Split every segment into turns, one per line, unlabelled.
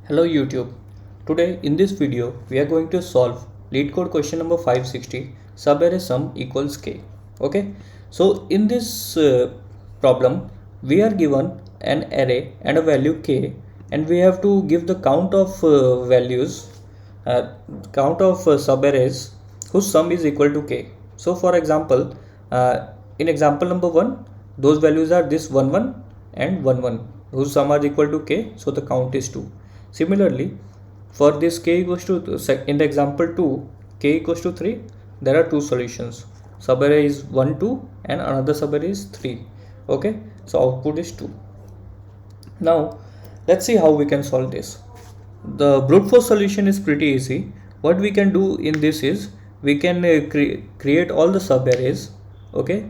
Hello YouTube. Today in this video we are going to solve LeetCode question number 560 subarray sum equals k. Okay, so in this problem we are given an array and a value k, and we have to give the count of values, count of subarrays whose sum is equal to k. So for example, in example number 1, those values are this 1 1 and 1 1 whose sum are equal to k, so the count is 2. Similarly, for this k equals to in the example 2, k equals to 3, there are two solutions. Subarray is 1 2 and another subarray is 3. Okay, so output is 2. Now let's see how we can solve this. The brute force solution is pretty easy. What we can do in this is we can create all the subarrays. Okay,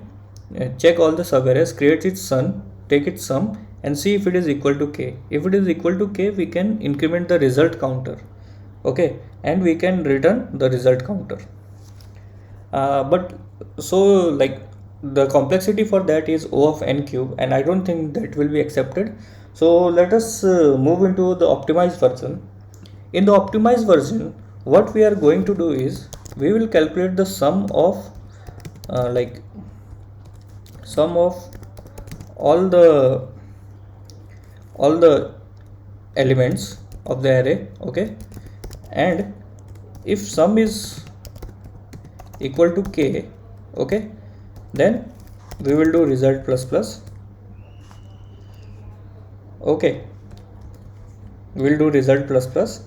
check all the subarrays, create its sum, take its sum and see if it is equal to k. If it is equal to k, we can increment the result counter. Okay, and we can return the result counter. But so like the complexity for that is O of n cube, and I don't think that will be accepted. So let us move into the optimized version. In the optimized version, what we are going to do is we will calculate the sum of sum of all the elements of the array. Okay, and if sum is equal to k, okay, then we will do result plus plus. Okay, we will do result plus plus,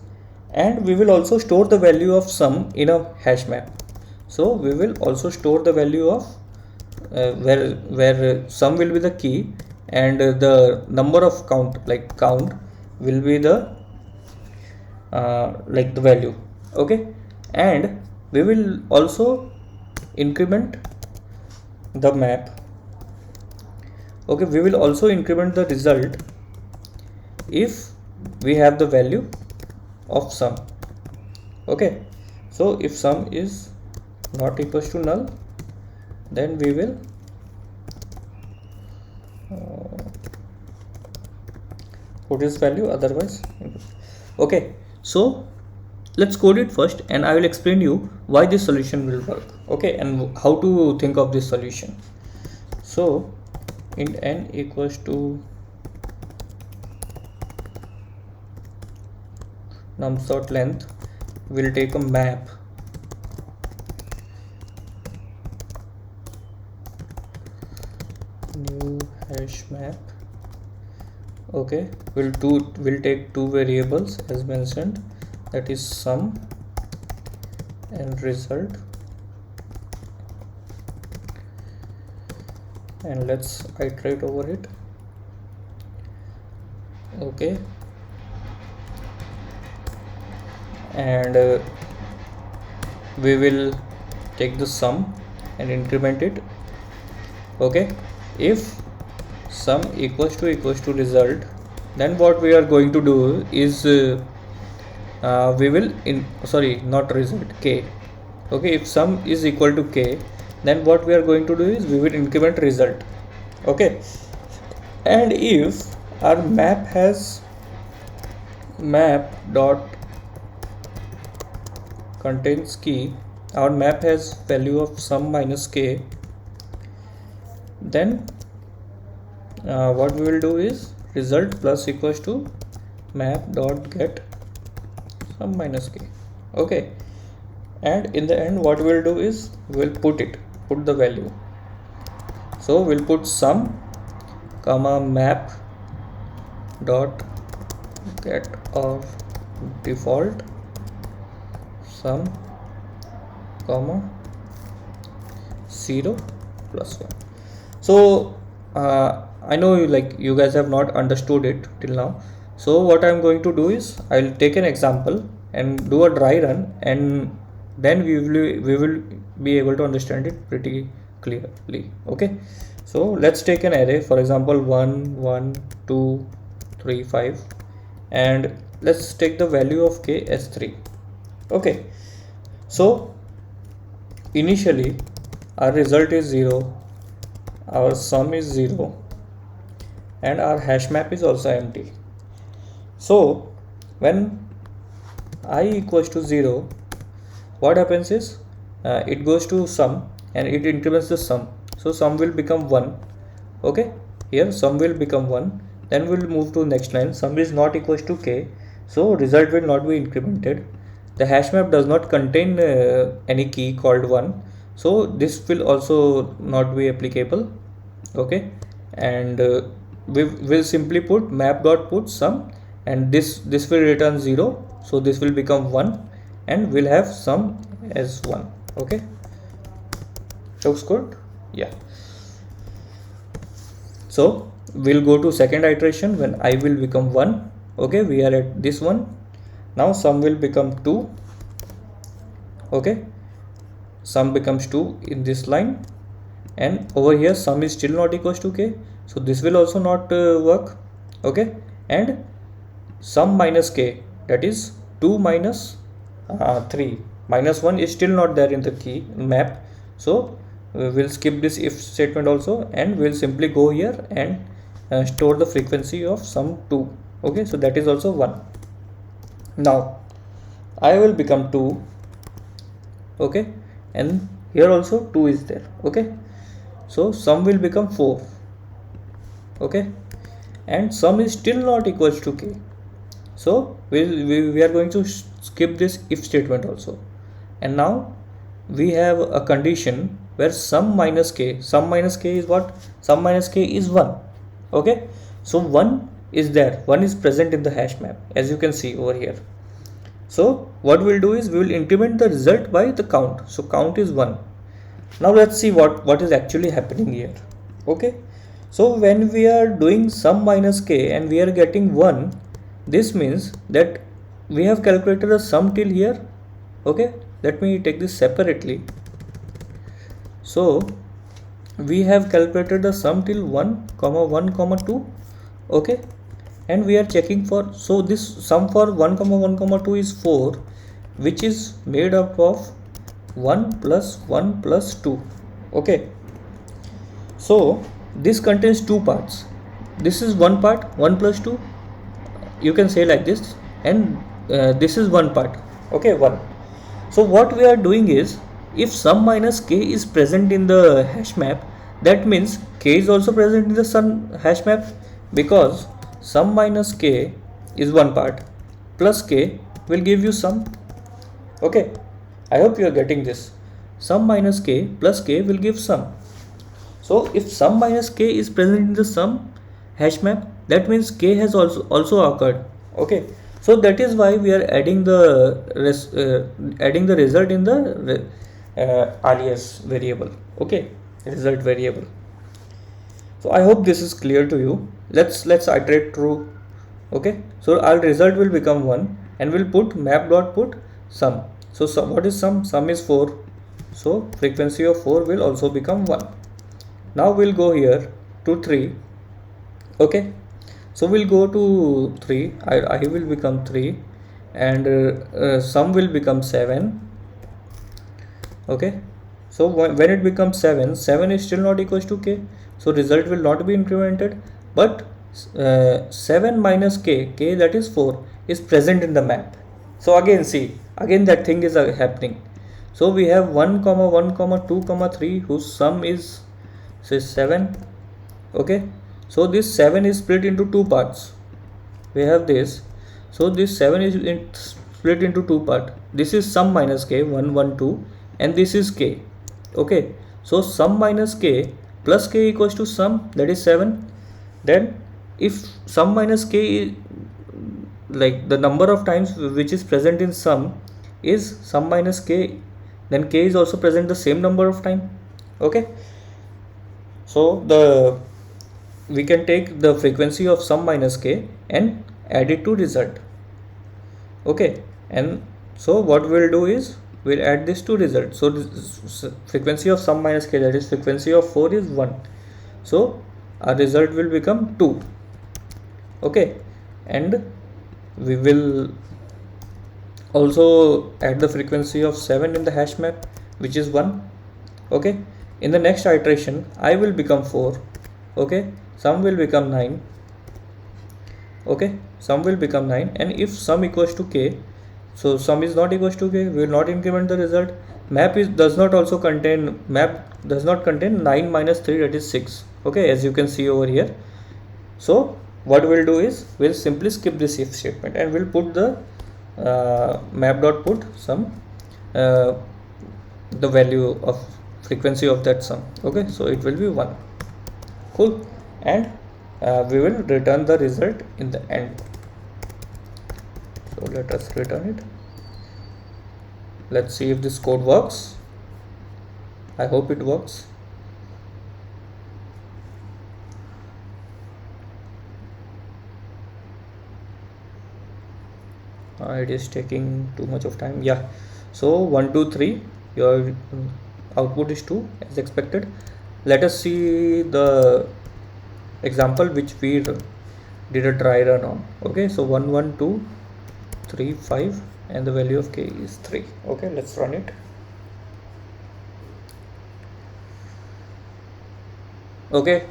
and we will also store the value of sum in a hash map. So we will also store the value of where sum will be the key, and the number of count will be the the value. Okay, and we will also increment the map. Okay, we will also increment the result if we have the value of sum. Okay, so if sum is not equals to null, then we will put this value, otherwise. Okay, so let's code it first and I will explain you why this solution will work. Okay, and how to think of this solution. So int n equals to nums dot length, will take a map new hash map. Okay, will take two variables as mentioned, that is sum and result, and let's iterate over it. Okay, and we will take the sum and increment it. Okay, if sum equals to result, then what we are going to do is we will not result, k. Okay, if sum is equal to k, then what we are going to do is we will increment result. Okay, and if our map has map dot contains key, our map has value of sum minus k, then what we will do is result plus equals to map dot get sum minus k. Okay, and in the end what we'll do is we'll put the value. So we'll put sum comma map dot get of default sum comma 0 plus 1. So I know you guys have not understood it till now. So what I'm going to do is I'll take an example and do a dry run, and then we will be able to understand it pretty clearly. Okay, so let's take an array, for example 1 1 2 3 5, and let's take the value of k as 3. Okay, so initially our result is 0, our sum is 0, and our hash map is also empty. So when I equals to 0, what happens is it goes to sum and it increments the sum. So sum will become 1. Okay, here sum will become 1. Then we'll move to next line. Sum is not equals to k, so result will not be incremented. The hash map does not contain any key called 1, so this will also not be applicable. Okay, and we will simply put map dot put sum, and this will return 0, so this will become 1 and we'll have sum as 1. Okay, looks good. Yeah, so we'll go to second iteration when I will become 1. Okay, we are at this one. Now sum will become 2. Okay, sum becomes 2 in this line, and over here sum is still not equals to k, so this will also not work. Okay, and sum minus k, that is 2 minus 3 minus 1 is still not there in the key map, so we'll skip this if statement also, and we'll simply go here and store the frequency of sum 2. Okay, so that is also 1. Now I will become 2. Okay, and here also 2 is there. Okay, so sum will become 4. Okay, and sum is still not equals to k, so we are going to skip this if statement also. And now we have a condition where sum minus k is what? Sum minus k is 1. Okay, so 1 is there, 1 is present in the hash map, as you can see over here. So what we'll do is we will increment the result by the count. So count is 1. Now let's see what is actually happening here. Okay, so when we are doing sum minus k and we are getting 1, this means that we have calculated a sum till here. Okay, let me take this separately. So we have calculated the sum till 1 comma 1 comma 2. Okay, and we are checking for, so this sum for 1 comma 1 comma 2 is 4, which is made up of 1 plus 1 plus 2. Okay, so this contains two parts. This is one part, 1 plus 2, you can say like this, and this is one part. Okay, 1. So what we are doing is, if sum minus k is present in the hash map, that means k is also present in the sum hash map, because sum minus k is one part, plus k will give you sum. Okay, I hope you are getting this. Sum minus k plus k will give sum. So if sum minus k is present in the sum hash map, that means k has also occurred. Okay, so that is why we are adding the result in the alias variable. Okay, result variable. So I hope this is clear to you. Let's iterate through. Okay, so our result will become 1, and we'll put map dot put sum. So what is sum? Sum is 4, so frequency of 4 will also become 1. Now we'll go here to 3. Okay, so we'll go to 3. I will become 3, and sum will become 7. Okay, so when it becomes 7 is still not equals to k, so result will not be incremented, but 7 minus k, that is 4, is present in the map. So again, see, again that thing is happening. So we have 1 comma 1 comma 2 comma 3 whose sum is, say, 7. Okay, so this 7 is split into two parts. We have this, so this 7 is split into two parts. This is sum minus k, 1 1 2, and this is k. Okay, so sum minus k plus k equals to sum, that is 7. Then if sum minus k is like the number of times which is present in sum is sum minus k, then k is also present the same number of time. Okay, so we can take the frequency of sum minus k and add it to result. Okay, and so what we'll do is we'll add this to result. So this frequency of sum minus k, that is frequency of 4, is 1, so our result will become 2. Okay, and we will also add the frequency of 7 in the hash map, which is 1. Okay, in the next iteration I will become 4. Okay, sum will become 9. Okay, sum will become 9, and if sum equals to k, so sum is not equals to k, we will not increment the result. Map does not also contain, map does not contain 9 minus 3, that is 6. Okay, as you can see over here. So what we'll do is we'll simply skip this if statement and we'll put the map dot put some the value of frequency of that sum. Okay, so it will be 1. Cool. And we will return the result in the end. So let us return it. Let's see if this code works. I hope it works. It is taking too much of time. Yeah, so 1 2 3, your output is 2 as expected. Let us see the example which we did a try run on. Okay, so 1 1 2 3 5 and the value of k is 3. Okay, let's run it. Okay,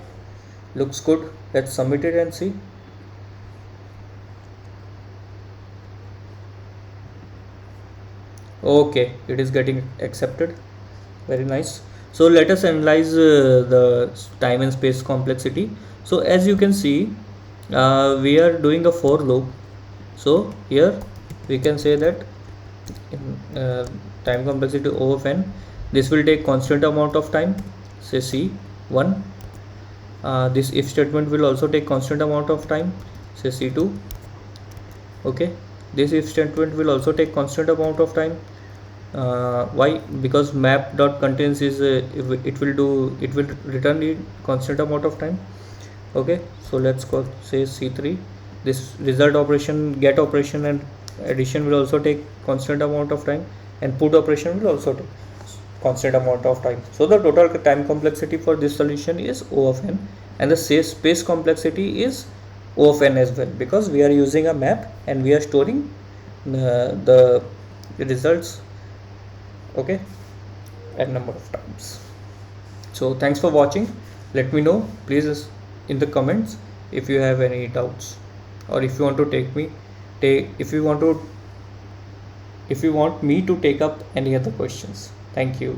looks good. Let's submit it and see. Okay, it is getting accepted. Very nice. So let us analyze the time and space complexity. So as you can see, we are doing a for loop. So here we can say that in time complexity O of n, this will take constant amount of time, say C1. This if statement will also take constant amount of time, say C2. Okay, this if statement will also take constant amount of time. Why? Because map dot contains is it will return the constant amount of time. Okay, so let's go say C3. This result operation, get operation and addition will also take constant amount of time, and put operation will also take constant amount of time. So the total time complexity for this solution is O of n, and the space complexity is O of n as well, because we are using a map and we are storing the results, okay, n number of times. So thanks for watching. Let me know please in the comments if you have any doubts, or if you want to if you want me to take up any other questions. Thank you.